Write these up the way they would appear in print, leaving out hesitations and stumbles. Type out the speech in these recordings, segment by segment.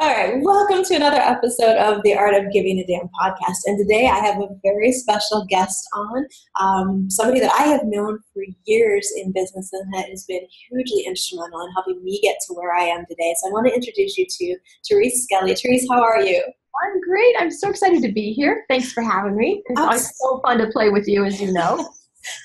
All right, welcome to another episode of the Art of Giving a Damn podcast. And today I have a very special guest on, somebody that I have known for years in business and that has been hugely instrumental in helping me get to where I am today. So I want to introduce you to Therese Skelly. Therese, how are you? I'm great. I'm so excited to be here. Thanks for having me. It's always so fun to play with you, as you know.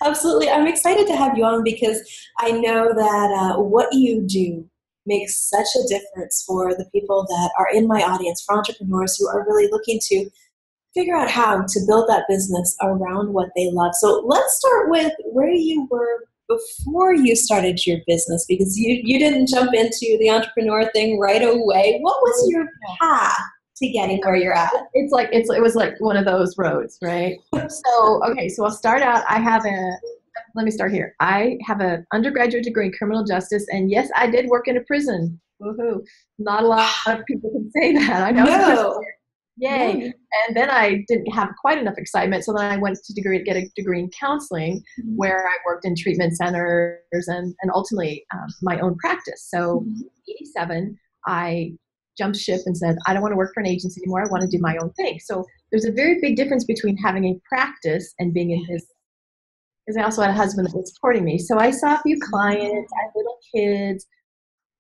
Absolutely. I'm excited to have you on because I know that what you do makes such a difference for the people that are in my audience, for entrepreneurs who are really looking to figure out how to build that business around what they love. So let's start with where you were before you started your business, because you didn't jump into the entrepreneur thing right away. What was your path to getting where you're at? It was like one of those roads, right? So I'll start out. Let me start here. I have an undergraduate degree in criminal justice, and yes, I did work in a prison. Woohoo! Not a lot of people can say that. I know. No. Yay! No. And then I didn't have quite enough excitement, so then I went to get a degree in counseling, where I worked in treatment centers and ultimately my own practice. So, in '87, I jumped ship and said, I don't want to work for an agency anymore. I want to do my own thing. So there's a very big difference between having a practice and being in business. Because I also had a husband that was supporting me. So I saw a few clients, I had little kids,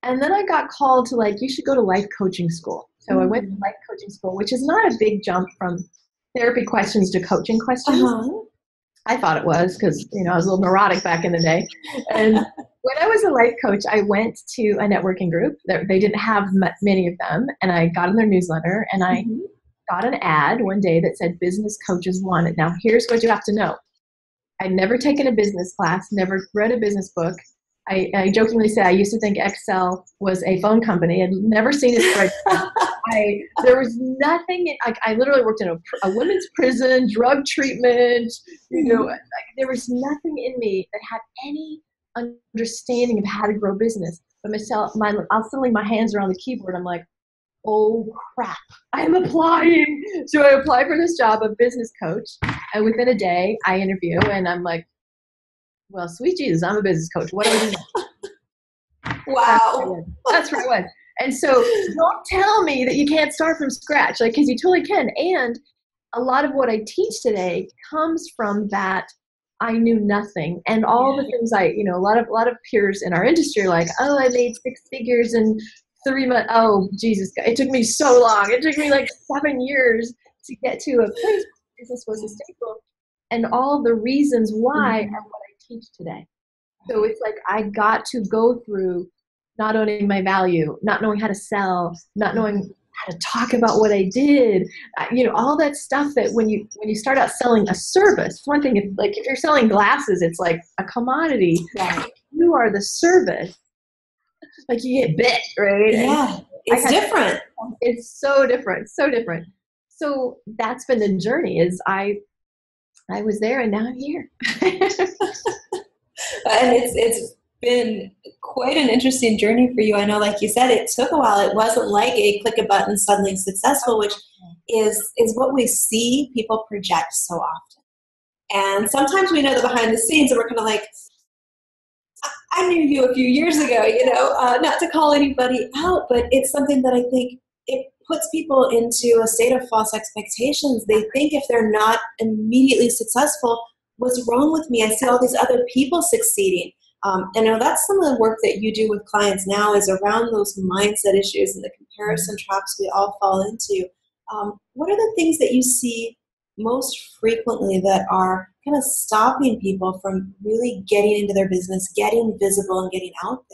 and then I got called to you should go to life coaching school. So I went to life coaching school, which is not a big jump from therapy questions to coaching questions. I thought it was because, I was a little neurotic back in the day. And when I was a life coach, I went to a networking group. They didn't have many of them, and I got in their newsletter, and I got an ad one day that said business coaches wanted. Now, here's what you have to know. I'd never taken a business class, never read a business book. I jokingly say I used to think Excel was a phone company. I'd never seen a spreadsheet. There was nothing. I literally worked in a women's prison, drug treatment. There was nothing in me that had any understanding of how to grow business. But suddenly my hands are on the keyboard. I'm like, oh crap, I'm applying. So I apply for this job of business coach, and within a day I interview, and I'm like, well, sweet Jesus, I'm a business coach. What do I do? Wow. That's where I was. And so don't tell me that you can't start from scratch, because you totally can. And a lot of what I teach today comes from that I knew nothing. And all the things a lot of peers in our industry are like, oh, I made 6 figures in 3 months. Oh, Jesus, it took me so long. It took me 7 years to get to a place where business was sustainable. And all the reasons why are what I teach today. So it's I got to go through not owning my value, not knowing how to sell, not knowing how to talk about what I did, all that stuff that when you start out selling a service, one thing, if you're selling glasses, it's like a commodity. Right. You are the service. You get bit, right? Yeah, it's different. It's so different, so different. So that's been the journey. Is I was there, and now I'm here. And it's been quite an interesting journey for you. I know, like you said, it took a while. It wasn't like a click a button, suddenly successful, which is what we see people project so often. And sometimes we know the behind the scenes, and we're kind of like, I knew you a few years ago, not to call anybody out, but it's something that I think it puts people into a state of false expectations. They think if they're not immediately successful, what's wrong with me? I see all these other people succeeding. And now that's some of the work that you do with clients now is around those mindset issues and the comparison traps we all fall into. What are the things that you see most frequently that are kind of stopping people from really getting into their business, getting visible, and getting out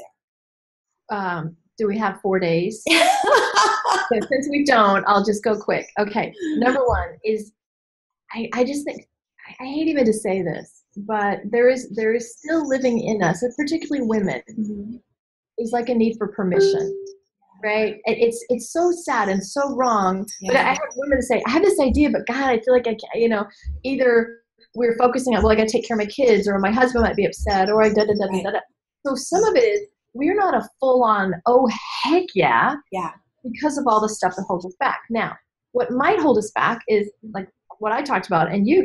there? Do we have 4 days? So since we don't, I'll just go quick. Okay. Number one is I just think, I hate even to say this, but there is still living in us, and particularly women, is a need for permission. Right? It's so sad and so wrong. Yeah. But I have women say, I have this idea, but God, I feel like I can't, either we're focusing on, well, I got to take care of my kids, or my husband might be upset, or I da-da-da-da-da. So some of it is, we're not a full-on, oh, heck yeah, because of all the stuff that holds us back. Now, what might hold us back is, what I talked about, and you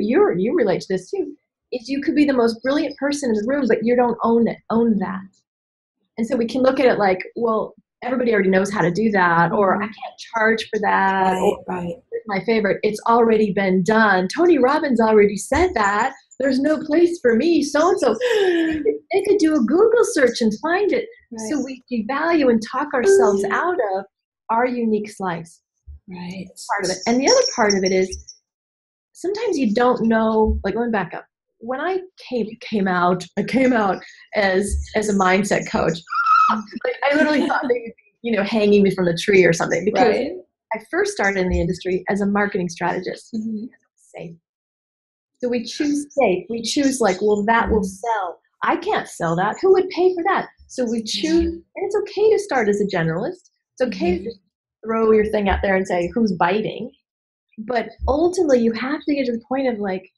relate to this too, is you could be the most brilliant person in the room, but you don't own that. And so we can look at it well, everybody already knows how to do that, or I can't charge for that, Right, or right. my favorite, it's already been done. Tony Robbins already said that. There's no place for me, so-and-so. They could do a Google search and find it. Right. So we devalue and talk ourselves out of our unique slice. Right. Part of it. And the other part of it is sometimes you don't know, like, let me back up. When I came out as a mindset coach. Like, I literally thought they would be, hanging me from the tree or something, because Right. I first started in the industry as a marketing strategist. Safe. So we choose safe. We choose like, well, that will sell. I can't sell that. Who would pay for that? So we choose, and it's okay to start as a generalist. It's okay to just throw your thing out there and say, who's biting? But ultimately, you have to get to the point of like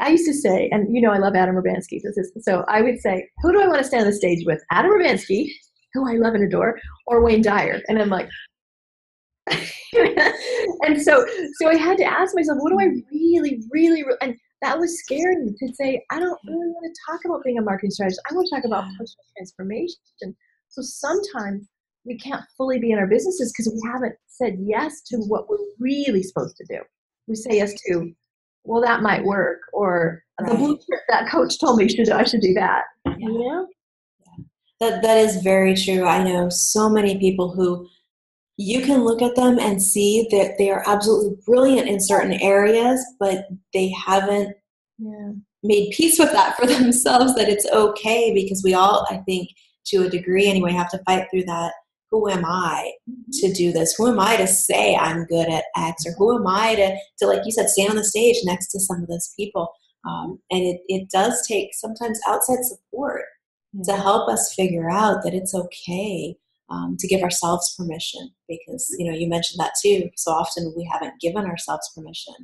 I used to say, and I love Adam Urbanski. So I would say, who do I want to stand on the stage with? Adam Urbanski, who I love and adore, or Wayne Dyer? And I'm like, and so I had to ask myself, what do I really, and that was scary to say, I don't really want to talk about being a marketing strategist. I want to talk about personal transformation. So sometimes we can't fully be in our businesses because we haven't said yes to what we're really supposed to do. We say yes to, well, that might work, or the blueprint that coach told me I should do that. Yeah. That is very true. I know so many people who you can look at them and see that they are absolutely brilliant in certain areas, but they haven't made peace with that for themselves, that it's okay, because we all, I think, to a degree anyway, have to fight through that. Who am I to do this? Who am I to say I'm good at X? Or who am I to like you said, stand on the stage next to some of those people? And it does take sometimes outside support to help us figure out that it's okay to give ourselves permission, because you mentioned that too. So often we haven't given ourselves permission,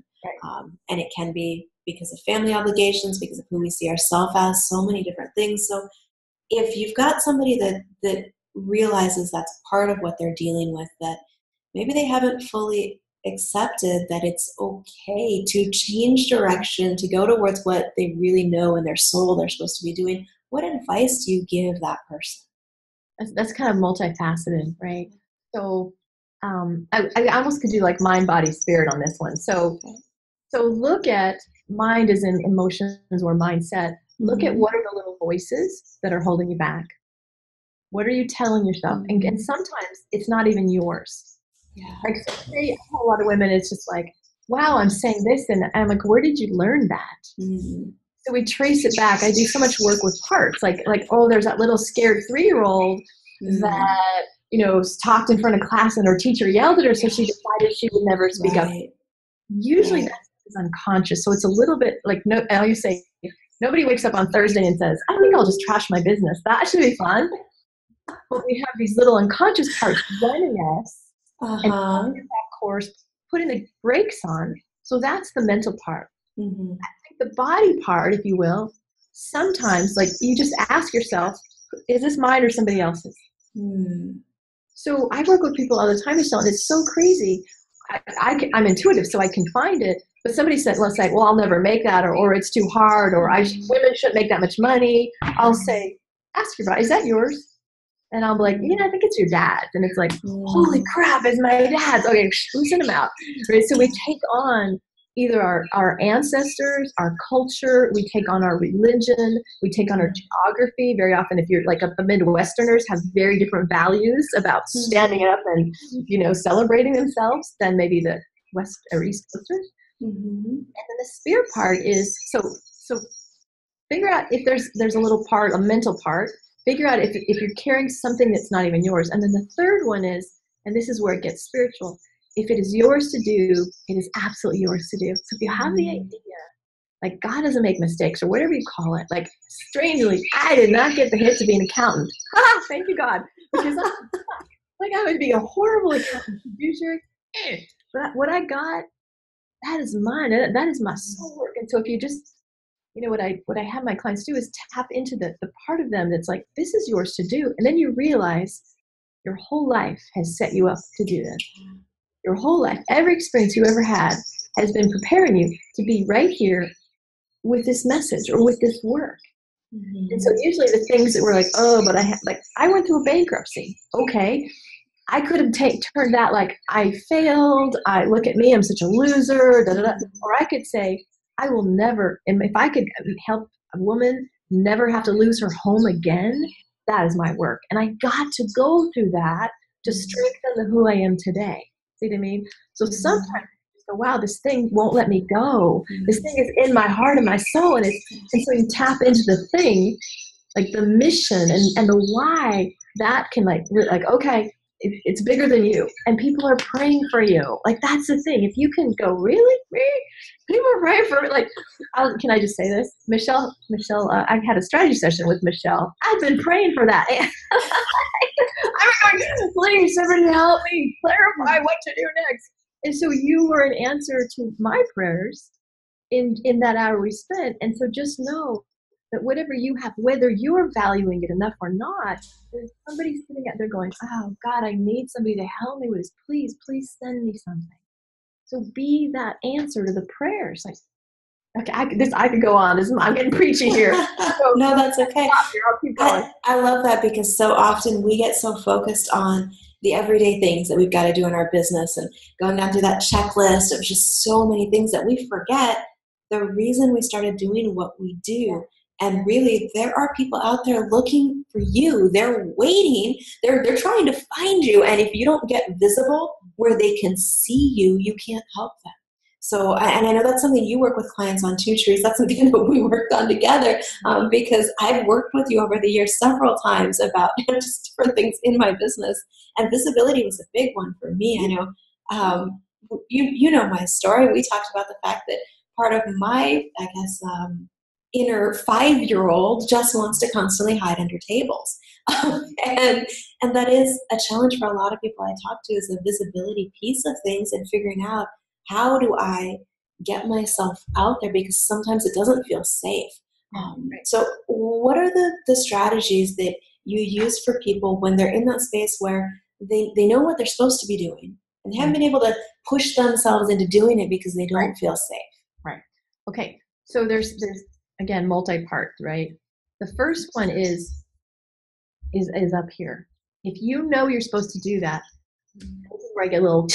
and it can be because of family obligations, because of who we see ourselves as, so many different things. So if you've got somebody that realizes that's part of what they're dealing with, that maybe they haven't fully accepted that it's okay to change direction, to go towards what they really know in their soul they're supposed to be doing, what advice do you give that person? That's kind of multifaceted, right? So I almost could do like mind, body, spirit on this one. So look at mind as in emotions or mindset. Look at what are the little voices that are holding you back. What are you telling yourself? And sometimes it's not even yours. Like, say a lot of women, it's just like, wow, I'm saying this, and I'm like, where did you learn that? So we trace it back. I do so much work with parts, like oh, there's that little scared 3-year-old that talked in front of class and her teacher yelled at her, so she decided she would never speak up. Usually that's unconscious, so it's a little bit like I always say, nobody wakes up on Thursday and says, I think I'll just trash my business. That should be fun. But we have these little unconscious parts running us, and that course, putting the brakes on. So that's the mental part. I think the body part, if you will, sometimes like you just ask yourself, is this mine or somebody else's? So I work with people all the time, Michelle, and it's so crazy. I'm intuitive, so I can find it. But somebody said, let's say, well, I'll never make that, or it's too hard, or women shouldn't make that much money. I'll say, ask your body, is that yours? And I'll be like, I think it's your dad's. And it's like, holy crap, it's my dad's. Okay, loosen him out. Right? So we take on either our ancestors, our culture, we take on our religion, we take on our geography. Very often, if you're like the Midwesterners have very different values about standing up and, celebrating themselves than maybe the West or East Coasters. And then the spirit part is, so figure out if there's a little part, a mental part. Figure out if you're carrying something that's not even yours. And then the third one is, and this is where it gets spiritual, if it is yours to do, it is absolutely yours to do. So if you have the idea, like God doesn't make mistakes or whatever you call it, like strangely, I did not get the hit to be an accountant. Thank you, God. Because I would be a horrible accountant, producer. But what I got, that is mine. That is my soul work. And so if you just, what I have my clients do is tap into the part of them that's like, this is yours to do. And then you realize your whole life has set you up to do this. Your whole life, every experience you ever had has been preparing you to be right here with this message or with this work. And so usually the things that were like, oh, but I went through a bankruptcy. Okay. I could have turned that like, I failed. I look at me, I'm such a loser. Da, da, da. Or I could say, I will never, and if I could help a woman never have to lose her home again, that is my work. And I got to go through that to strengthen who I am today. See what I mean? So sometimes you go, wow, this thing won't let me go. This thing is in my heart and my soul. And so you tap into the thing, like the mission and the why, that can like okay, it's bigger than you, and people are praying for you. Like, that's the thing. If you can go, really, people are praying for me. Like, can I just say this, Michelle? I had a strategy session with Michelle. I've been praying for that. I'm going, please, somebody help me clarify what to do next. And so you were an answer to my prayers in that hour we spent. And so just know that whatever you have, whether you're valuing it enough or not, there's somebody sitting out there going, oh God, I need somebody to help me with this. Please send me something. So be that answer to the prayers. Like, okay, I could go on. I'm getting preachy here. So, no, that's okay. I'll keep going. I love that, because so often we get so focused on the everyday things that we've got to do in our business and going down through that checklist of just so many things that we forget the reason we started doing what we do. And really, there are people out there looking for you. They're waiting. They're trying to find you. And if you don't get visible where they can see you, you can't help them. So, and I know that's something you work with clients on too, Therese. That's something that we worked on together, because I've worked with you over the years several times about just different things in my business. And visibility was a big one for me. I know you know my story. We talked about the fact that part of my, I guess, inner 5-year-old just wants to constantly hide under tables. and that is a challenge for a lot of people I talk to, is the visibility piece of things and figuring out, how do I get myself out there, because sometimes it doesn't feel safe. So what are the strategies that you use for people when they're in that space where they know what they're supposed to be doing and they haven't been able to push themselves into doing it because they don't feel safe? Right. Okay. So there's again, multi-part, right? The first one is up here. If you know you're supposed to do that, where I get a little,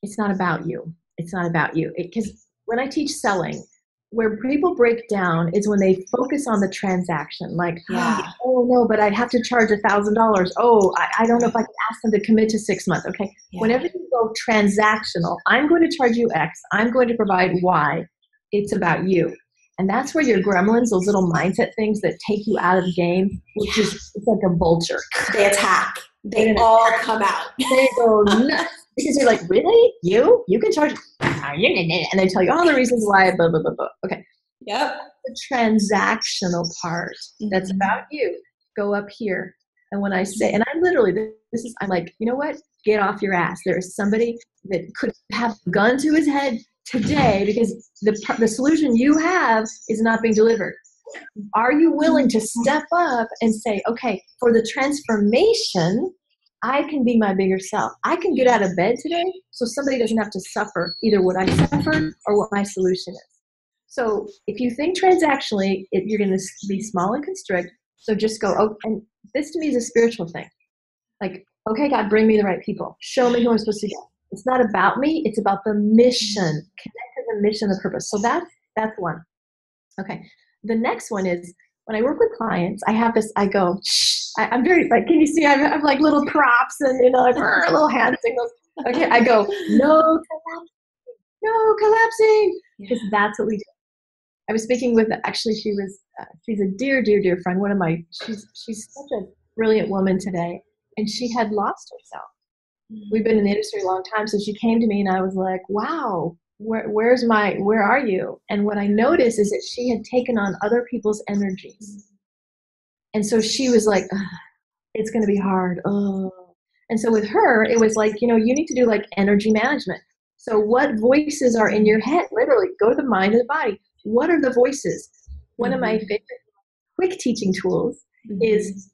it's not about you. It's not about you. Because when I teach selling, where people break down is when they focus on the transaction. Like, oh no, but I'd have to charge $1,000. Oh, I don't know if I can ask them to commit to 6 months. Okay. Yeah. Whenever you go transactional, I'm going to charge you X. I'm going to provide Y. It's about you. And that's where your gremlins, those little mindset things that take you out of the game, which is, it's like a vulture. They attack. They all come out. They go nuts. Because you're like, really? You can charge, and they tell you all the reasons why, blah, blah, blah, blah. Okay. Yep. The transactional part that's about you, go up here. And when I say, and I literally, I'm like, you know what? Get off your ass. There is somebody that could have a gun to his head today because the solution you have is not being delivered. Are you willing to step up and say, okay, for the transformation, I can be my bigger self. I can get out of bed today so somebody doesn't have to suffer either what I suffered or what my solution is. So if you think transactionally, you're going to be small and constrict. So just go, oh, and this to me is a spiritual thing. Like, okay, God, bring me the right people. Show me who I'm supposed to get. It's not about me. It's about the mission. Connect to the mission, the purpose. So that's one. Okay. The next one is when I work with clients, I have this, I go, shh. I'm very, like, can you see, I have like little props and, like little hand signals. Okay. I go, no collapsing. Because that's what we do. I was speaking with, actually, she's a dear, dear, dear friend. She's such a brilliant woman today. And she had lost herself. We've been in the industry a long time. So she came to me and I was like, wow, where are you? And what I noticed is that she had taken on other people's energies. And so she was like, it's going to be hard. Oh. And so with her, it was like, you need to do like energy management. So what voices are in your head? Literally go to the mind and the body. What are the voices? One of my favorite quick teaching tools is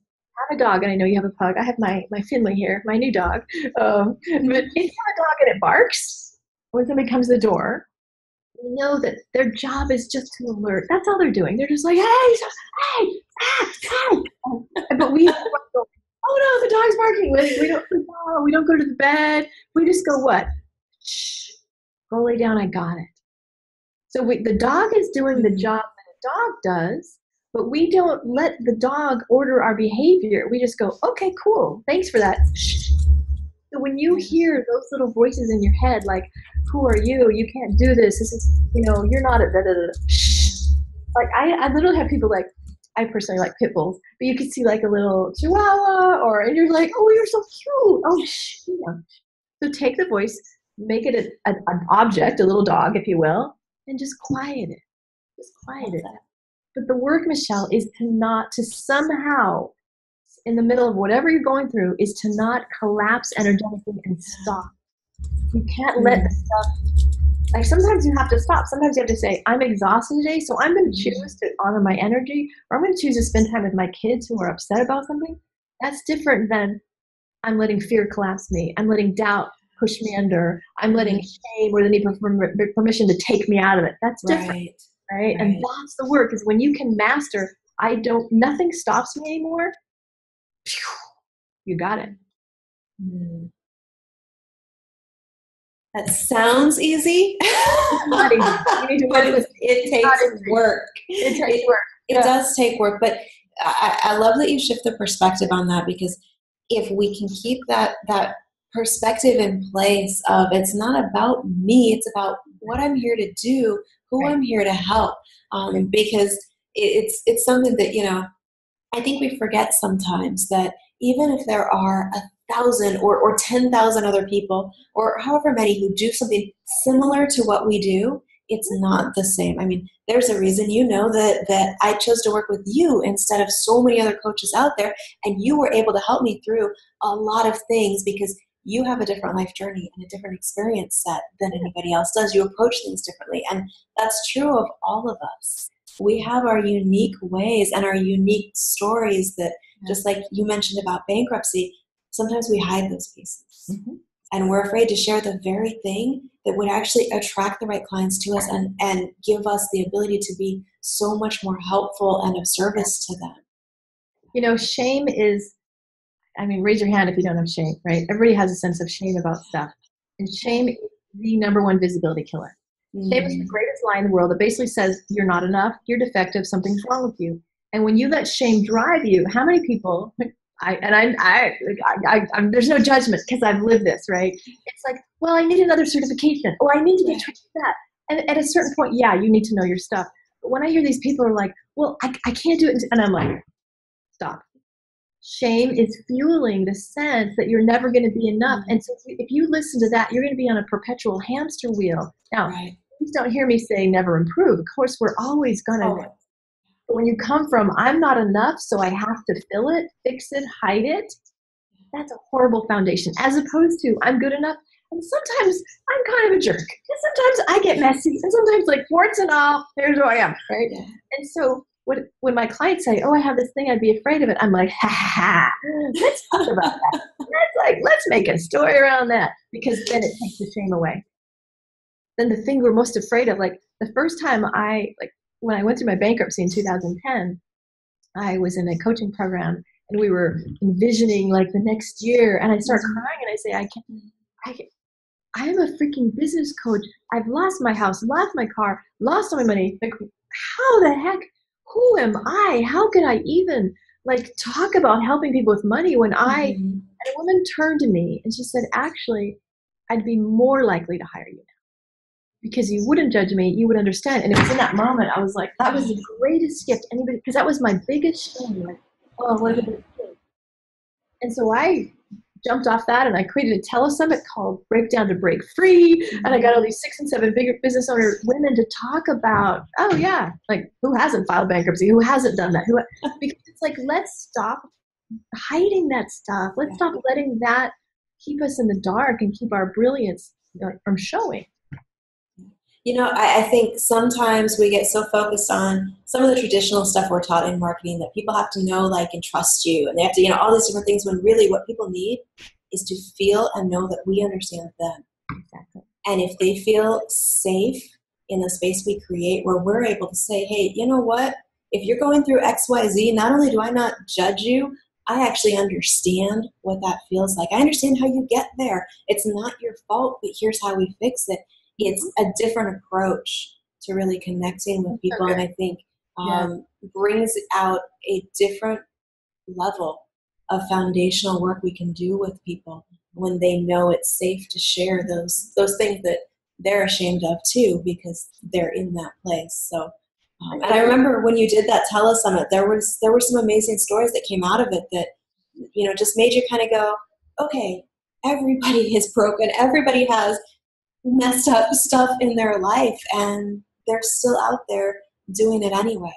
have a dog, and I know you have a pug. I have my Finley here, my new dog. But if you have a dog and it barks when somebody comes to the door, we know that their job is just to alert. That's all they're doing. They're just like, hey, hey. But we go, oh no, the dog's barking. We don't go to the bed. We just go, what? Shh, go lay down. I got it. So the dog is doing the job that a dog does, but we don't let the dog order our behavior. We just go, okay, cool. Thanks for that. Shh. So when you hear those little voices in your head, like, who are you? You can't do this. This is, you're not a da da da. Shh. Like I literally have people like, I personally like pit bulls, but you could see like a little chihuahua, and you're like, oh, you're so cute. Oh, shh. So take the voice, make it an object, a little dog, if you will, and just quiet it. Just quiet it. But the work, Michelle, is to somehow, in the middle of whatever you're going through, is to not collapse energetically and stop. You can't let the stuff, like sometimes you have to stop. Sometimes you have to say, I'm exhausted today, so I'm going to choose to honor my energy, or I'm going to choose to spend time with my kids who are upset about something. That's different than I'm letting fear collapse me. I'm letting doubt push me under. I'm letting shame or the need for permission to take me out of it. That's different, right? And that's the work, is when you can master, nothing stops me anymore. You got it. That sounds easy, but it takes work. It takes work. It does take work, but I love that you shift the perspective on that, because if we can keep that perspective in place of, it's not about me, it's about what I'm here to do, who I'm here to help, because it's something that, I think we forget sometimes, that even if there are 1,000 or 10,000 other people, or however many, who do something similar to what we do, it's not the same. I mean, there's a reason, that I chose to work with you instead of so many other coaches out there, and you were able to help me through a lot of things, because you have a different life journey and a different experience set than anybody else does. You approach things differently, and that's true of all of us. We have our unique ways and our unique stories that, just like you mentioned about bankruptcy, sometimes we hide those pieces. And we're afraid to share the very thing that would actually attract the right clients to us and give us the ability to be so much more helpful and of service to them. Shame is, raise your hand if you don't have shame, right? Everybody has a sense of shame about stuff. And shame is the number one visibility killer. Shame is the greatest lie in the world. It basically says you're not enough, you're defective, something's wrong with you. And when you let shame drive you, how many people, there's no judgment because I've lived this, right? It's like, well, I need another certification, or I need to get trained for that. And at a certain point, yeah, you need to know your stuff. But when I hear these people are like, well, I can't do it, and I'm like, stop. Shame is fueling the sense that you're never going to be enough. And so if you listen to that, you're going to be on a perpetual hamster wheel. Now, please don't hear me say never improve. Of course, we're always going to. But when you come from, I'm not enough, so I have to fill it, fix it, hide it, that's a horrible foundation. As opposed to, I'm good enough, and sometimes I'm kind of a jerk. And sometimes I get messy, and sometimes, like, warts and all, here's who I am, right? Yeah. And so when my clients say, oh, I have this thing, I'd be afraid of it, I'm like, ha, ha, ha, let's talk about that. Let's make a story around that, because then it takes the shame away. Then the thing we're most afraid of, like, the first time when I went through my bankruptcy in 2010, I was in a coaching program, and we were envisioning like the next year, and I start crying, and I say, I'm a freaking business coach. I've lost my house, lost my car, lost all my money. Like, how the heck? Who am I? How could I even talk about helping people with money when and a woman turned to me and she said, actually, I'd be more likely to hire you now, because you wouldn't judge me, you would understand. And it was in that moment, I was like, that was the greatest gift anybody, because that was my biggest shame. Like, oh, what did I do? And so I jumped off that, and I created a telesummit called Breakdown to Break Free. And I got all these 6 and 7 bigger business owner women to talk about, oh yeah, like, who hasn't filed bankruptcy? Who hasn't done that? Because it's like, let's stop hiding that stuff. Let's stop letting that keep us in the dark and keep our brilliance from showing. I think sometimes we get so focused on some of the traditional stuff we're taught in marketing, that people have to know, like, and trust you, and they have to, all these different things, when really what people need is to feel and know that we understand them. Exactly. And if they feel safe in the space we create where we're able to say, hey, you know what? If you're going through XYZ, not only do I not judge you, I actually understand what that feels like. I understand how you get there. It's not your fault, but here's how we fix it. It's a different approach to really connecting with people. And I think brings out a different level of foundational work we can do with people when they know it's safe to share those things that they're ashamed of too, because they're in that place. So, and I remember when you did that telesummit, there were some amazing stories that came out of it that, you know, just made you kind of go, okay, everybody is broken. Everybody has messed up stuff in their life, and they're still out there doing it anyway.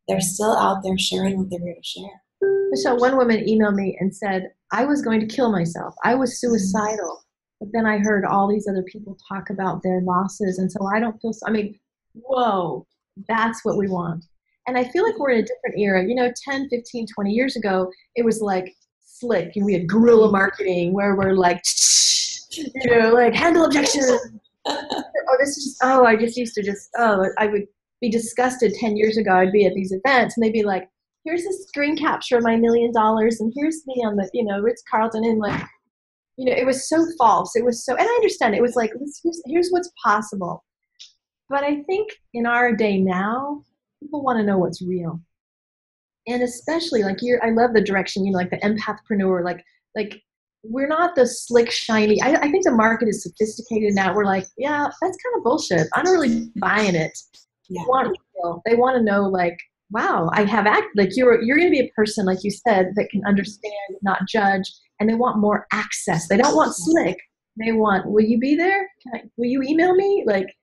They're still out there sharing what they're here to share. Michelle, one woman emailed me and said, I was going to kill myself. I was suicidal. But then I heard all these other people talk about their losses. And so I don't feel so, I mean, whoa, that's what we want. And I feel like we're in a different era. You know, 10, 15, 20 years ago, it was like slick. And we had guerrilla marketing where we're like, you know, like handle objections. I just used to I would be disgusted 10 years ago. I'd be at these events and they'd be like, here's a screen capture of my $1 million and here's me on the, you know, Ritz-Carlton, and like, you know, it was so false. It was so, and I understand it was like, here's what's possible. But I think in our day now, people want to know what's real. And especially like I love the direction, you know, like the empathpreneur, like we're not the slick, shiny. I think the market is sophisticated now. We're like, yeah, that's kind of bullshit. I'm not really buying it. Yeah. They want to know like, wow, I have like you're going to be a person, like you said, that can understand, not judge, and they want more access. They don't want slick. They want, will you be there? Will you email me? Like,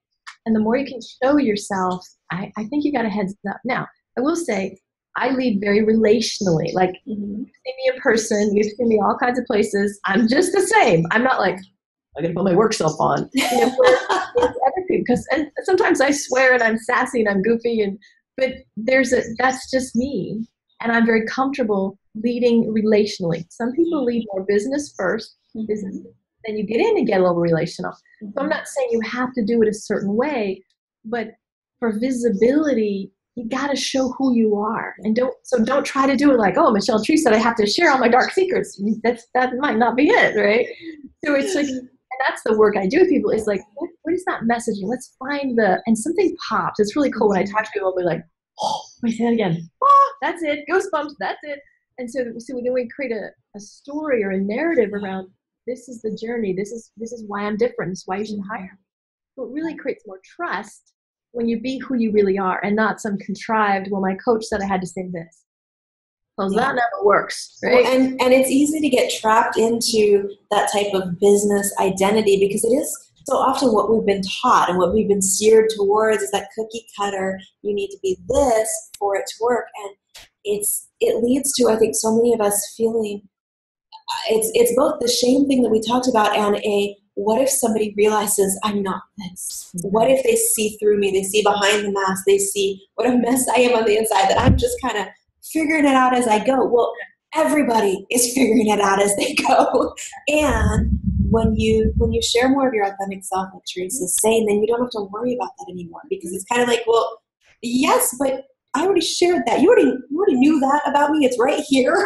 and the more you can show yourself, I think you got a heads up. Now, I will say, I lead very relationally. Like, you see me in person, you see me all kinds of places. I'm just the same. I'm not like, I got to put my work self on. You know, with other people, and sometimes I swear and I'm sassy and I'm goofy, but that's just me. And I'm very comfortable leading relationally. Some people lead more business first, business, then you get in and get a little relational. So I'm not saying you have to do it a certain way, but for visibility, you got to show who you are, and don't try to do it like, oh, Michelle Tree said I have to share all my dark secrets. That might not be it, right? So it's like, and that's the work I do with people. Is like, what is that messaging? Let's find and something pops. It's really cool when I talk to people. I'll be like, oh, wait, say that again. Oh, that's it. Goosebumps. That's it. And so then we create a story or a narrative around, this is the journey. This is why I'm different. This is why you should hire me. So it really creates more trust when you be who you really are and not some contrived, well, my coach said I had to say this. Well, that never works, right? Well, and it's easy to get trapped into that type of business identity because it is so often what we've been taught and what we've been steered towards is that cookie cutter, you need to be this for it to work. And it leads to, I think, so many of us feeling, it's both the shame thing that we talked about and what if somebody realizes I'm not this? What if they see through me? They see behind the mask. They see what a mess I am on the inside, that I'm just kind of figuring it out as I go. Well, everybody is figuring it out as they go. And when you share more of your authentic self, like Therese is saying, then you don't have to worry about that anymore, because it's kind of like, well, yes, but I already shared that. You already knew that about me. It's right here.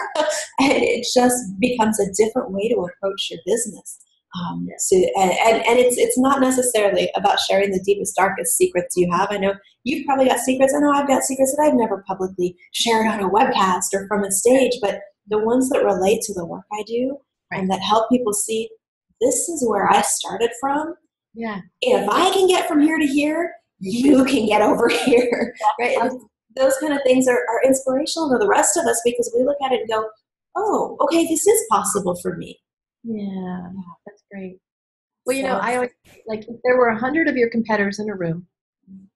And it just becomes a different way to approach your business. And it's not necessarily about sharing the deepest, darkest secrets you have. I know you've probably got secrets. I know I've got secrets that I've never publicly shared on a webcast or from a stage, but the ones that relate to the work I do and that help people see, this is where I started from. Yeah. If I can get from here to here, you can get over here. Right? And those kind of things are inspirational to the rest of us, because we look at it and go, oh, okay, this is possible for me. Yeah, that's great. Well, you know, I always, like, if there were 100 of your competitors in a room,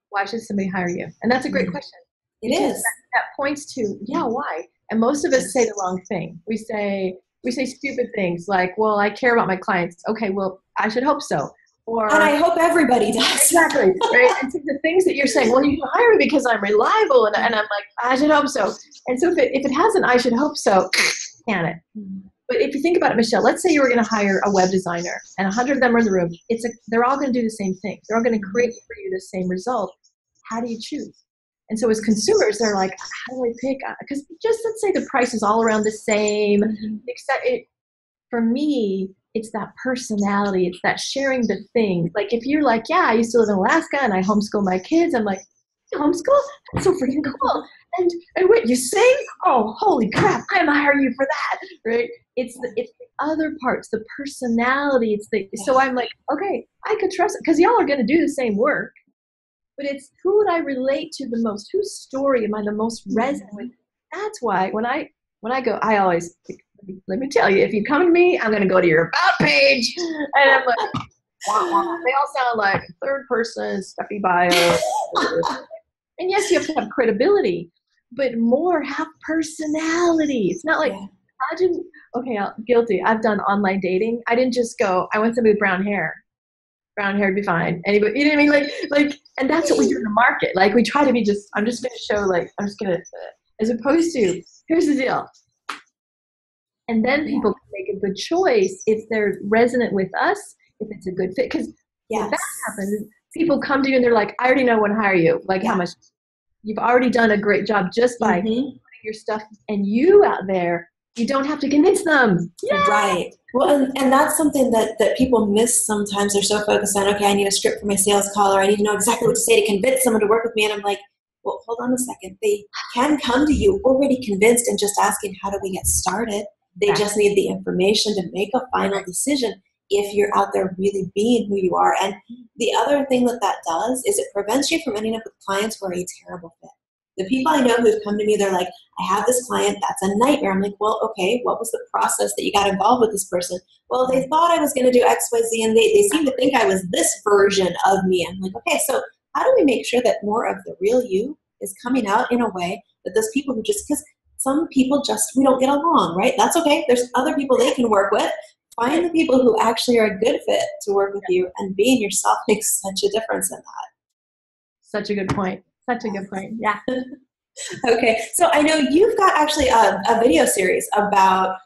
why should somebody hire you? And that's a great question. It is. That points to, why? And most of us say the wrong thing. We say stupid things like, well, I care about my clients. Okay, well, I should hope so. And I hope everybody does. Exactly, right? And so the things that you're saying, well, you can hire me because I'm reliable, and I'm like, I should hope so. And so if it hasn't, I should hope so, can it? But if you think about it, Michelle, let's say you were going to hire a web designer and 100 of them are in the room. They're all going to do the same thing. They're all going to create for you the same result. How do you choose? And so as consumers, they're like, how do I pick? Because just let's say the price is all around the same. Except for me, it's that personality. It's that sharing the thing. Like if you're like, yeah, I used to live in Alaska and I homeschool my kids. I'm like, homeschool? That's so freaking cool. And wait, you sing? Oh, holy crap! I'm gonna hire you for that, right? It's the other parts, the personality. So I'm like, okay, I could trust it because y'all are gonna do the same work, but it's who would I relate to the most? Whose story am I the most resonant with? That's why when I go, I always let me tell you, if you come to me, I'm gonna go to your about page, and I'm like, wah, wah. They all sound like third person, stuffy bio. And yes, you have to have credibility, but more have personality. It's not like, imagine, okay, guilty. I've done online dating. I didn't just go, I want somebody with brown hair. Brown hair would be fine. Anybody, you know what I mean? Like, and that's what we do in the market. Like we try to be I'm just going to show as opposed to, here's the deal. And then people can make a good choice if they're resonant with us, if it's a good fit. Because if that happens, people come to you and they're like, I already know when to hire you. Like how much you've already done a great job just by putting your stuff and you out there. You don't have to convince them. Yay! Right. Well, and that's something that people miss sometimes. They're so focused on, okay, I need a script for my sales call, or I need to know exactly what to say to convince someone to work with me. And I'm like, well, hold on a second. They can come to you already convinced and just asking, how do we get started? They just need the information to make a final decision if you're out there really being who you are. And the other thing that does is it prevents you from ending up with clients who are a terrible fit. The people I know who've come to me, they're like, I have this client that's a nightmare. I'm like, well, okay, what was the process that you got involved with this person? Well, they thought I was going to do X, Y, Z, and they seem to think I was this version of me. I'm like, okay, so how do we make sure that more of the real you is coming out in a way that those people who because some people we don't get along, right? That's okay. There's other people they can work with. Find the people who actually are a good fit to work with you, and being yourself makes such a difference in that. Such a good point. Such a good point. Yeah. Okay. So I know you've got actually a video series about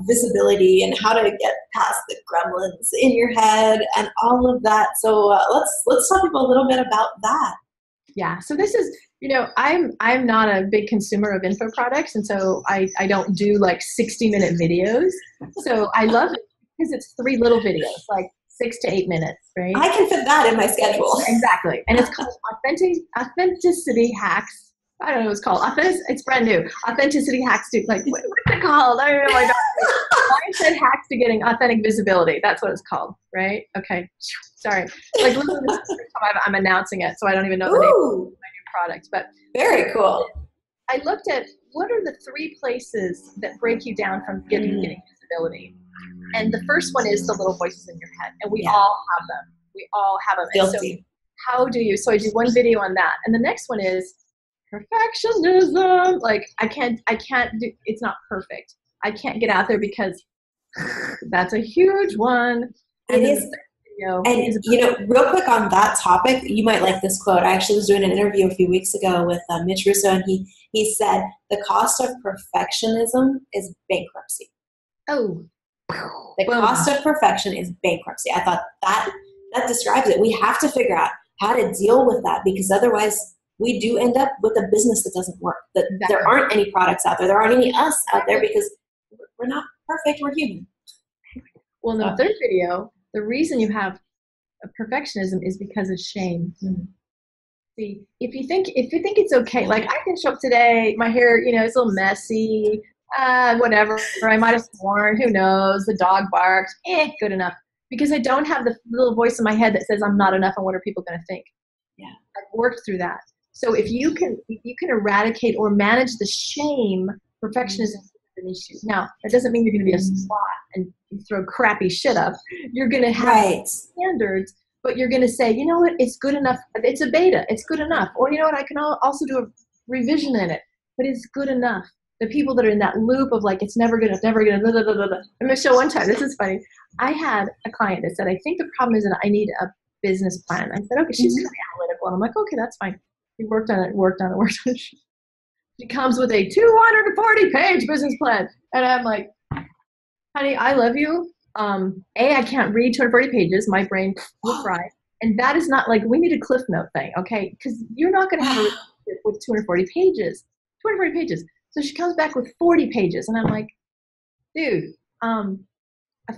visibility and how to get past the gremlins in your head and all of that. So let's tell people a little bit about that. Yeah. So this is, I'm not a big consumer of info products, and so I don't do like 60-minute videos. So I love it because it's 3 little videos, like 6 to 8 minutes, right? I can fit that in my schedule. Exactly. And it's called Authenticity Hacks. I don't know what it's called. It's brand new. Authenticity Hacks to, what's it called? I don't know. Mindset Hacks to Getting Authentic Visibility. That's what it's called, right? Okay. Sorry. Like literally this is the first time I'm announcing it, so I don't even know the name of my new product. But very cool. I looked at what are the 3 places that break you down from getting visibility. And the first one is the little voices in your head. And we all have them. We all have them. And so how do you? So I do one video on that. And the next one is perfectionism. Like I can't do, it's not perfect. I can't get out there because that's a huge one. It is. And real quick on that topic, you might like this quote. I actually was doing an interview a few weeks ago with Mitch Russo, and he said, the cost of perfectionism is bankruptcy. Oh. The cost of perfection is bankruptcy. I thought that describes it. We have to figure out how to deal with that, because otherwise we do end up with a business that doesn't work. That there aren't any products out there. There aren't any us out there because we're not perfect. We're human. Well, in the third video, the reason you have a perfectionism is because of shame. Mm-hmm. See, if you think it's okay, like I can show up today, my hair, it's a little messy. Whatever, or I might have sworn, who knows, the dog barked, good enough. Because I don't have the little voice in my head that says I'm not enough and what are people going to think? Yeah. I've worked through that. So if you can eradicate or manage the shame, perfectionism is an issue. Now, that doesn't mean you're going to be a sloth and throw crappy shit up. You're going to have standards, but you're going to say, you know what, it's good enough. It's a beta. It's good enough. Or you know what, I can also do a revision in it, but it's good enough. The people that are in that loop of like, it's never good enough, never good enough, blah, blah, blah, blah. I'm going to show one time, this is funny. I had a client that said, I think the problem is that I need a business plan. I said, okay, she's kind of analytical. And I'm like, okay, that's fine. We worked on it. She comes with a 240-page business plan. And I'm like, honey, I love you. I can't read 240 pages. My brain will fry. And that is not like, we need a cliff note thing, okay? Because you're not going to have a relationship with 240 pages. 240 pages. So she comes back with 40 pages. And I'm like, dude, a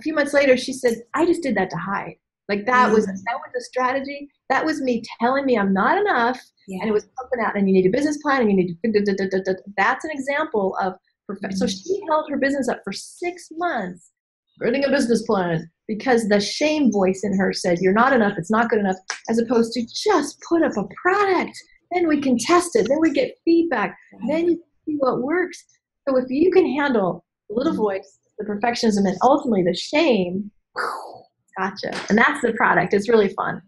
few months later, she said, I just did that to hide. Like that was a strategy. That was me telling me I'm not enough. Yeah. And it was pumping out, and you need a business plan, and you need to, that's an example of perfect. So she held her business up for 6 months, writing a business plan, because the shame voice in her said, you're not enough, it's not good enough, as opposed to just put up a product. Then we can test it. Then we get feedback. Then you see what works. So if you can handle the little voice, the perfectionism, and ultimately the shame, gotcha. And that's the product. It's really fun.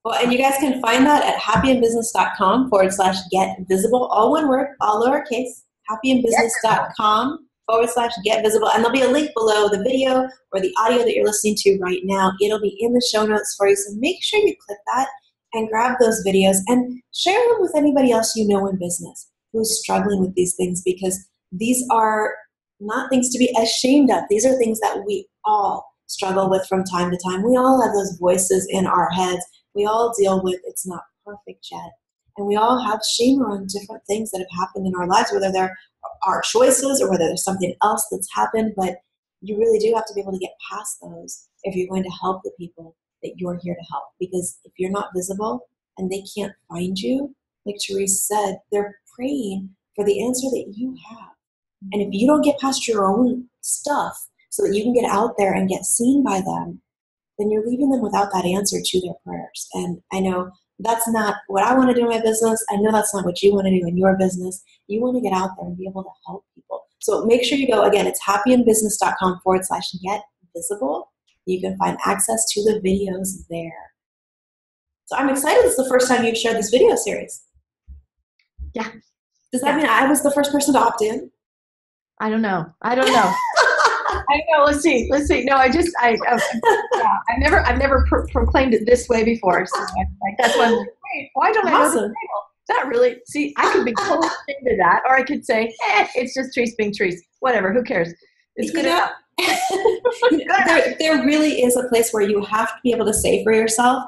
Well, and you guys can find that at happyinbusiness.com/get visible. All one word, all lowercase, happyinbusiness.com/get visible. And there'll be a link below the video or the audio that you're listening to right now. It'll be in the show notes for you. So make sure you click that and grab those videos and share them with anybody else you know in business who's struggling with these things, because these are not things to be ashamed of. These are things that we all struggle with from time to time. We all have those voices in our heads. We all deal with it's not perfect yet. And we all have shame around different things that have happened in our lives, whether they're our choices or whether there's something else that's happened. But you really do have to be able to get past those if you're going to help the people that you're here to help. Because if you're not visible and they can't find you, like Therese said, they're praying for the answer that you have. And if you don't get past your own stuff so that you can get out there and get seen by them, then you're leaving them without that answer to their prayers. And I know that's not what I want to do in my business. I know that's not what you want to do in your business. You want to get out there and be able to help people. So make sure you go, again, it's happyinbusiness.com/get visible. You can find access to the videos there. So I'm excited. This is the first time you've shared this video series. Yeah. Does that mean I was the first person to opt in? I don't know. I know. Let's see. No, I've never proclaimed it this way before. So that's why I'm like, wait, why don't I know this title? That really, see, I could be totally into that, or I could say, it's just Therese being Therese. Whatever, who cares? It's good enough. There really is a place where you have to be able to say for yourself,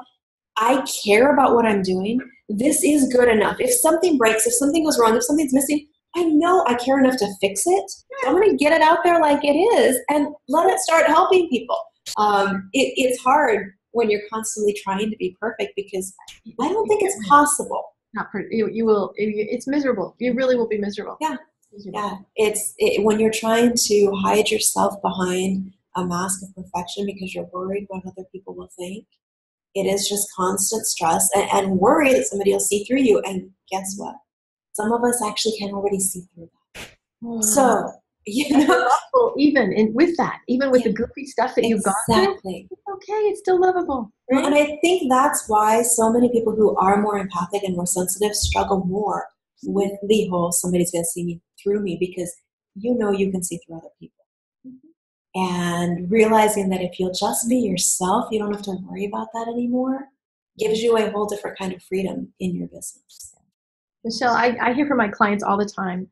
I care about what I'm doing. This is good enough. If something breaks, if something goes wrong, if something's missing, I know I care enough to fix it. So I'm going to get it out there like it is and let it start helping people. It's hard when you're constantly trying to be perfect, because I don't think it's possible. Not you will. It's miserable. You really will be miserable. Yeah. When you're trying to hide yourself behind a mask of perfection because you're worried what other people will think. It is just constant stress and worry that somebody will see through you. And guess what? Some of us actually can already see through that. So, even with the goofy stuff that you've gone through, it's okay. It's still lovable. Right? And I think that's why so many people who are more empathic and more sensitive struggle more with the whole somebody's going to see me through me, because you can see through other people. And realizing that if you'll just be yourself, you don't have to worry about that anymore, gives you a whole different kind of freedom in your business. Michelle, I hear from my clients all the time.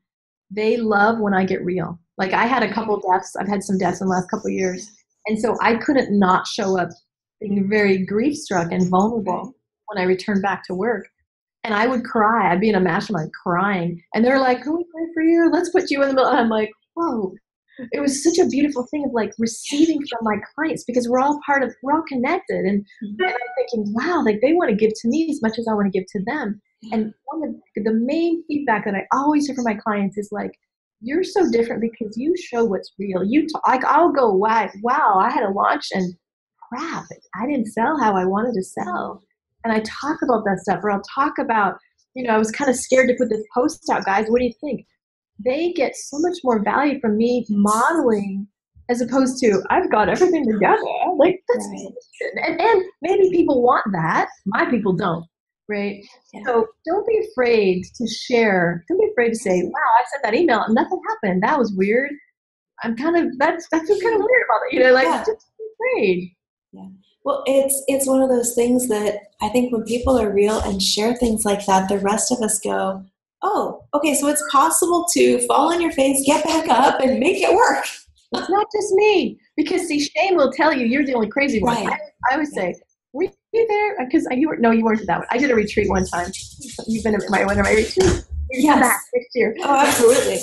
They love when I get real. Like I had a couple deaths. I've had some deaths in the last couple of years. And so I couldn't not show up being very grief-struck and vulnerable when I returned back to work. And I would cry. I'd be in a mastermind crying. And they're like, can we pray for you? Let's put you in the middle. And I'm like, whoa. It was such a beautiful thing of like receiving from my clients, because we're all connected. And I'm thinking, wow, like they want to give to me as much as I want to give to them. And one of the main feedback that I always hear from my clients is like, you're so different because you show what's real. I'll go, wow, I had a launch and crap, I didn't sell how I wanted to sell. And I talk about that stuff, or I'll talk about, I was kind of scared to put this post out, guys. What do you think? They get so much more value from me modeling as opposed to, I've got everything together. Like, that's right. And maybe people want that. My people don't. Right? Yeah. So don't be afraid to share. Don't be afraid to say, wow, I sent that email and nothing happened. That was weird. That's kind of weird about it. Just be afraid. Yeah. Well, it's one of those things that I think when people are real and share things like that, the rest of us go, oh, okay, so it's possible to fall on your face, get back up, and make it work. It's not just me. Because see, shame will tell you you're the only crazy one. Right. I would say, were you there? Because you weren't at that one. I did a retreat one time. You've been at one of my retreats. You come back Yes. next year. Oh, absolutely.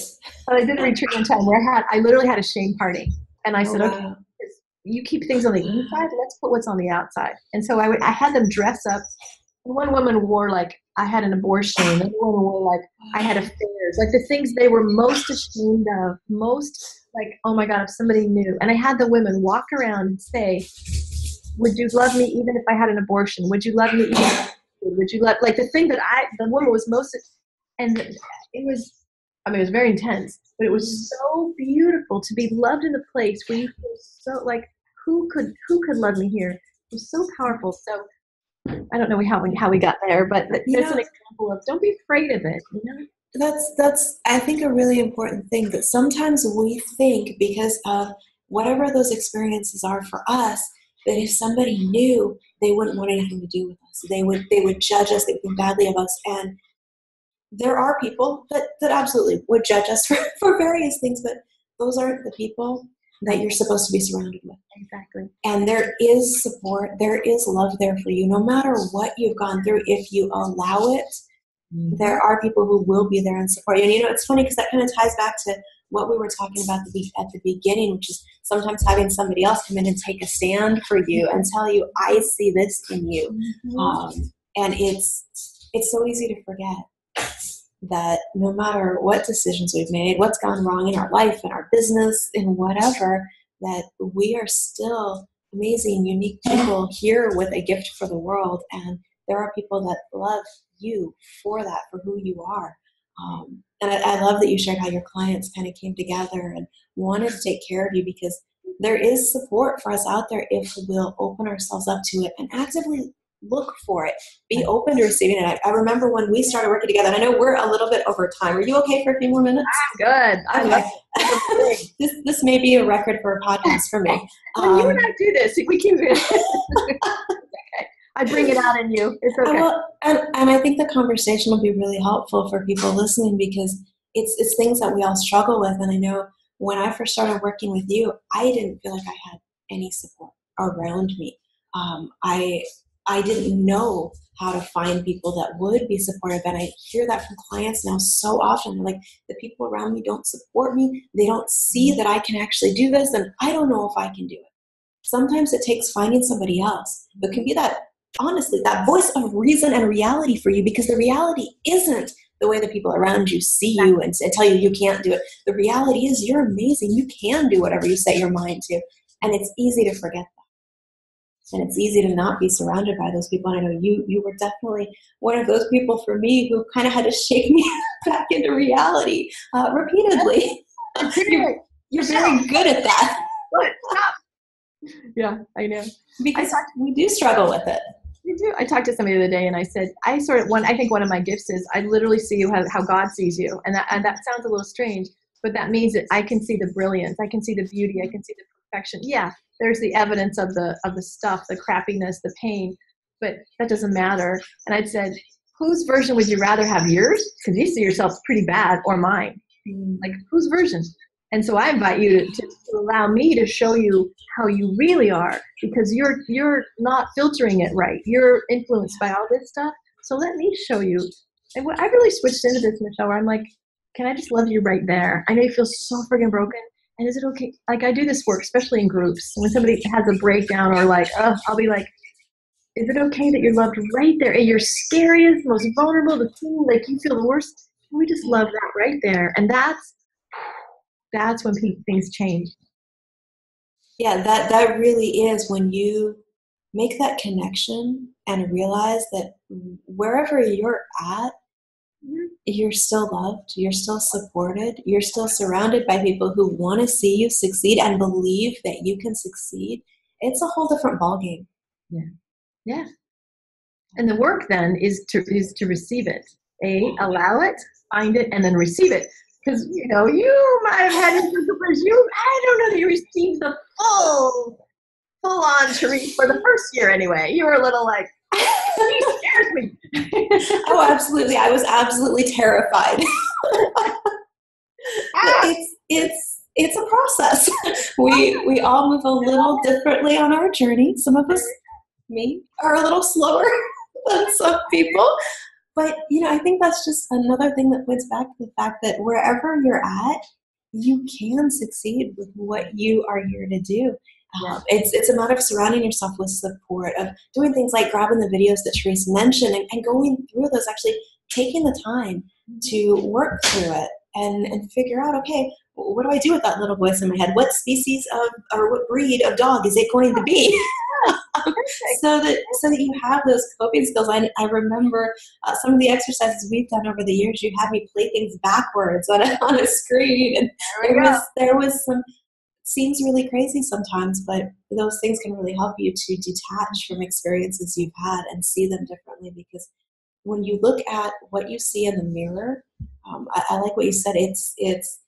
But I did a retreat one time where I literally had a shame party. And I Oh, said, okay, wow. you keep things on the inside, let's put what's on the outside. And so I had them dress up. And one woman wore like, I had an abortion. Another woman wore like, I had affairs. Like the things they were most ashamed of, most like, oh my God, if somebody knew. And I had the women walk around and say, would you love me even if I had an abortion? Would you love me even if would you love, like the thing that the woman was most, and it was, I mean, it was very intense, but it was so beautiful to be loved in a place where you feel so like, who could love me here? It was so powerful. So I don't know how we got there, but that's an example of don't be afraid of it. You know? That's I think a really important thing, that sometimes we think because of whatever those experiences are for us, that if somebody knew, they wouldn't want anything to do with us. They would judge us, they would think badly of us. And there are people that absolutely would judge us for various things, but those aren't the people that you're supposed to be surrounded with. Exactly. And there is support, there is love there for you, no matter what you've gone through. If you allow it, there are people who will be there and support you. And it's funny because that kind of ties back to what we were talking about at the beginning, which is sometimes having somebody else come in and take a stand for you and tell you, I see this in you. And it's so easy to forget that no matter what decisions we've made, what's gone wrong in our life, in our business, in whatever, that we are still amazing, unique people here with a gift for the world. And there are people that love you for that, for who you are. And I love that you shared how your clients kind of came together and wanted to take care of you, because there is support for us out there if we'll open ourselves up to it and actively look for it. Be open to receiving it. I remember when we started working together, and I know we're a little bit over time. Are you okay for a few more minutes? I'm good. Okay. I love this may be a record for a podcast for me. When you and I do this, we keep it. Okay. I bring it out in you. It's okay. Well, and I think the conversation will be really helpful for people listening, because it's things that we all struggle with. And I know when I first started working with you, I didn't feel like I had any support around me. I didn't know how to find people that would be supportive. And I hear that from clients now so often. They're like, the people around me don't support me. They don't see that I can actually do this. And I don't know if I can do it. Sometimes it takes finding somebody else that can be that, honestly, that voice of reason and reality for you, because the reality isn't the way the people around you see you and tell you can't do it. The reality is you're amazing. You can do whatever you set your mind to. And it's easy to forget that. And it's easy to not be surrounded by those people. And I know you were definitely one of those people for me who kind of had to shake me back into reality repeatedly. You're very good at that. What? Stop. Yeah, I know. Because we do struggle with it. We do. I talked to somebody the other day and I said, I think one of my gifts is I literally see you how God sees you. And that sounds a little strange, but that means that I can see the brilliance. I can see the beauty. I can see the perfection. Yeah, there's the evidence of the stuff, the crappiness, the pain, but that doesn't matter. And I said, whose version would you rather have, yours? Because you see yourself pretty bad, or mine? Like, whose version? And so I invite you to allow me to show you how you really are, because you're not filtering it right. You're influenced by all this stuff. So let me show you. And I really switched into this, Michelle, where I'm like, can I just love you right there? I know you feel so friggin' broken. And is it okay? Like, I do this work, especially in groups. When somebody has a breakdown or like, I'll be like, is it okay that you're loved right there? And you're scariest, most vulnerable, the thing, like you feel the worst. Can we just love that right there? And that's when things change. Yeah, that really is when you make that connection and realize that wherever you're at, you're still loved, you're still supported, you're still surrounded by people who want to see you succeed and believe that you can succeed. It's a whole different ballgame. Yeah. And the work then is to receive it. Allow it, find it, and then receive it. Because, you might have had I don't know that you received the full-on Therese for the first year anyway. You were a little like, you scared me. Oh, absolutely. I was absolutely terrified. it's a process. We all move a little differently on our journey. Some of us, me, are a little slower than some people. But, I think that's just another thing that points back to the fact that wherever you're at, you can succeed with what you are here to do. It's a matter of surrounding yourself with support, of doing things like grabbing the videos that Therese mentioned and going through those, actually taking the time to work through it and figure out, okay, what do I do with that little voice in my head? What species of, or what breed of dog is it going to be? so that you have those coping skills. I remember some of the exercises we've done over the years. You had me play things backwards on a screen, and there was some, seems really crazy sometimes, but those things can really help you to detach from experiences you've had and see them differently. Because when you look at what you see in the mirror, I like what you said. It's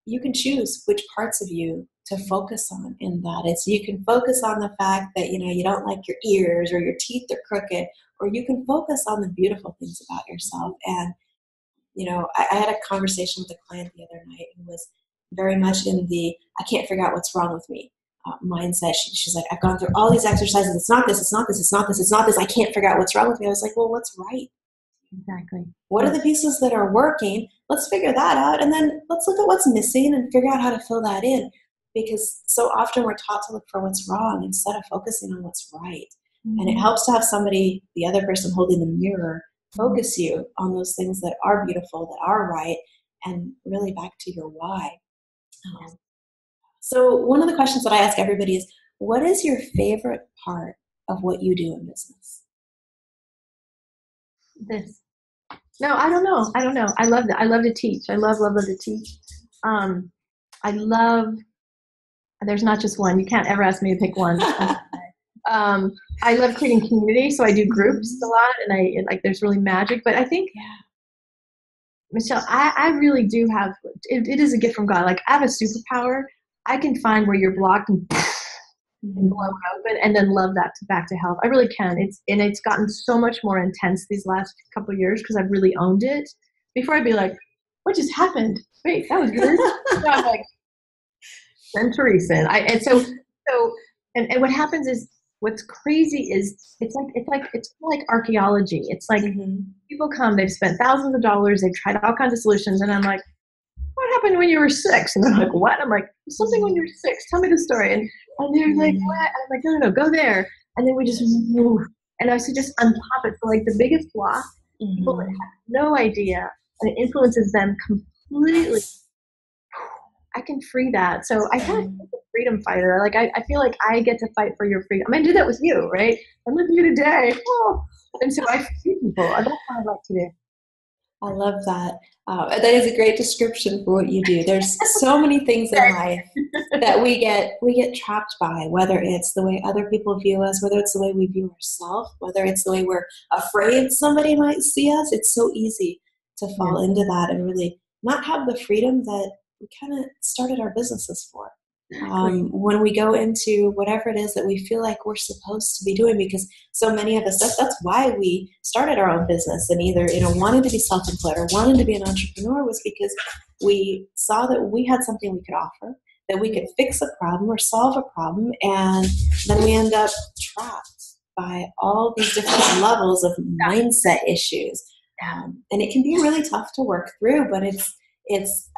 you can choose which parts of you to focus on in that. It's, you can focus on the fact that, you don't like your ears or your teeth are crooked, or you can focus on the beautiful things about yourself. And, I had a conversation with a client the other night who was very much in the, I can't figure out what's wrong with me mindset. She's like, I've gone through all these exercises. It's not this, it's not this, it's not this, it's not this. I can't figure out what's wrong with me. I was like, well, what's right? Exactly. What are the pieces that are working? Let's figure that out. And then let's look at what's missing and figure out how to fill that in. Because so often we're taught to look for what's wrong instead of focusing on what's right. Mm-hmm. And it helps to have somebody, the other person holding the mirror, focus you on those things that are beautiful, that are right, and really back to your why. So one of the questions that I ask everybody is, what is your favorite part of what you do in business? This. No, I don't know. I love that. I love to teach. I love to teach. I love, there's not just one. You can't ever ask me to pick one. I love creating community. So I do groups a lot, and there's really magic, but I think, Michelle, I really do have, it is a gift from God. Like, I have a superpower. I can find where you're blocked and blow it open, and then love that back to health. I really can. It's gotten so much more intense these last couple of years because I've really owned it. Before I'd be like, what just happened? Wait, that was good. So I'm like, then Therese. And what happens is, what's crazy is it's like archaeology. It's like people come, they've spent thousands of dollars, they've tried all kinds of solutions, and I'm like, what happened when you were 6? And they're like, what? I'm like, something when you were 6. Tell me the story. And they're like, what? I'm like, no, go there. And then we just move. And I just unpop it. So, like, the biggest block, people have no idea, and it influences them completely. I can free that. So I kind of feel like a freedom fighter. Like, I feel like I get to fight for your freedom. I'm going to do that with you, right? I'm with you today. Oh. And so I free people. That's what I like to do. I love that. That is a great description for what you do. There's so many things in life that we get trapped by, whether it's the way other people view us, whether it's the way we view ourselves, whether it's the way we're afraid somebody might see us. It's so easy to fall into that and really not have the freedom that we kind of started our businesses for. When we go into whatever it is that we feel like we're supposed to be doing, because so many of us, that's why we started our own business and either wanted to be self-employed or wanted to be an entrepreneur, was because we saw that we had something we could offer, that we could fix a problem or solve a problem, and then we end up trapped by all these different levels of mindset issues. And it can be really tough to work through, but it's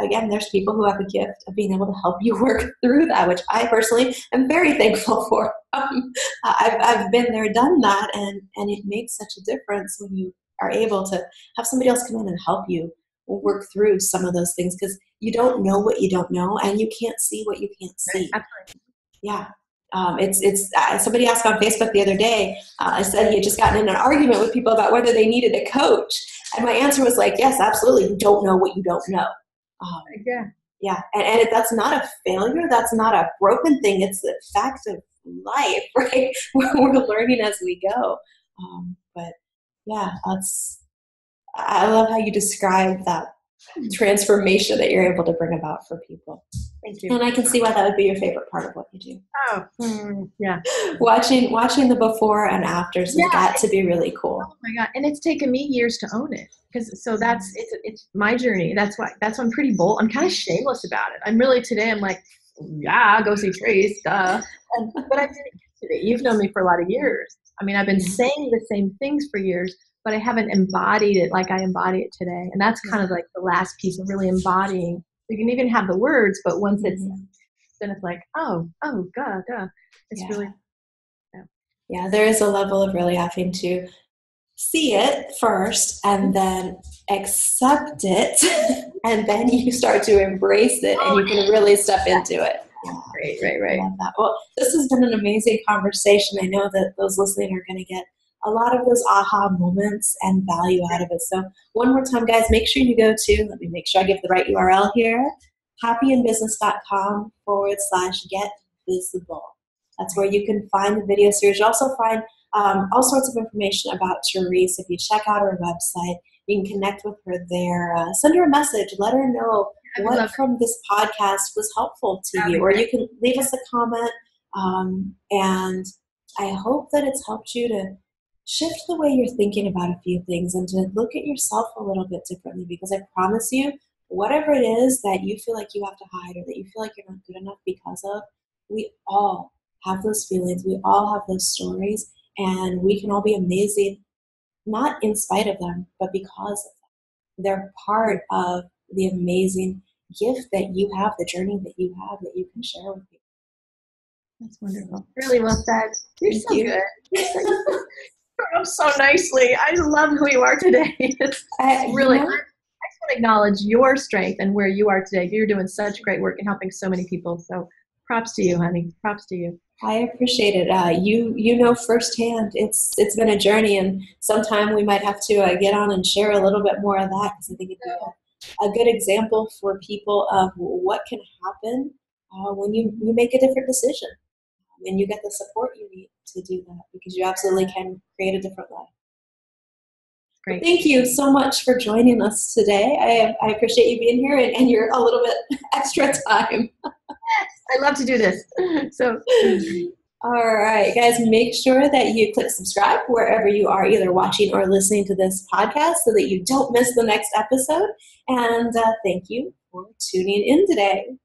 again, there's people who have a gift of being able to help you work through that, which I personally am very thankful for. I've been there, done that, and it makes such a difference when you are able to have somebody else come in and help you work through some of those things, because you don't know what you don't know, and you can't see what you can't see. Yeah. It's somebody asked on Facebook the other day, I said he had just gotten in an argument with people about whether they needed a coach. And my answer was like, yes, absolutely. You don't know what you don't know. Yeah. And that's not a failure. That's not a broken thing. It's a fact of life, right? We're learning as we go. But yeah, I love how you describe that transformation that you're able to bring about for people. Thank you. And I can see why that would be your favorite part of what you do. Oh, yeah. Watching the before and afters has got to be really cool. Oh my God. And it's taken me years to own it. It's my journey. That's why I'm pretty bold. I'm kind of shameless about it. I'm like, yeah, go see Therese, duh. But I didn't get to it. You've known me for a lot of years. I mean, I've been saying the same things for years, but I haven't embodied it like I embody it today. And that's kind of like the last piece of really embodying. You can even have the words, but once then it's like, oh, God, it's really, yeah, there is a level of really having to see it first and then accept it, and then you start to embrace it and you can really step into it. Right. I love that. Well, this has been an amazing conversation. I know that those listening are going to get a lot of those aha moments and value out of it. So one more time, guys, make sure you go to, let me make sure I give the right URL here, happyinbusiness.com/get visible. That's where you can find the video series. You also find all sorts of information about Therese. If you check out her website, you can connect with her there. Send her a message. Let her know what from this podcast was helpful to you. Or you can leave us a comment. And I hope that it's helped you to shift the way you're thinking about a few things and to look at yourself a little bit differently, because I promise you, whatever it is that you feel like you have to hide or that you feel like you're not good enough because of, we all have those feelings. We all have those stories, and we can all be amazing, not in spite of them, but because of them. They're part of the amazing gift that you have, the journey that you have that you can share with people. That's wonderful. Really well said. You're so good. You're up so nicely. I love who you are today. It's really, I just want to acknowledge your strength and where you are today. You're doing such great work and helping so many people. So props to you, honey. Props to you. I appreciate it. You know firsthand. It's been a journey, and sometime we might have to get on and share a little bit more of that, because I think it'd be a good example for people of what can happen when you make a different decision and you get the support you need to do that, because you absolutely can create a different life. Great. Thank you so much for joining us today. I appreciate you being here and your a little bit extra time. I love to do this. So, all right, guys, make sure that you click subscribe wherever you are either watching or listening to this podcast so that you don't miss the next episode. And thank you for tuning in today.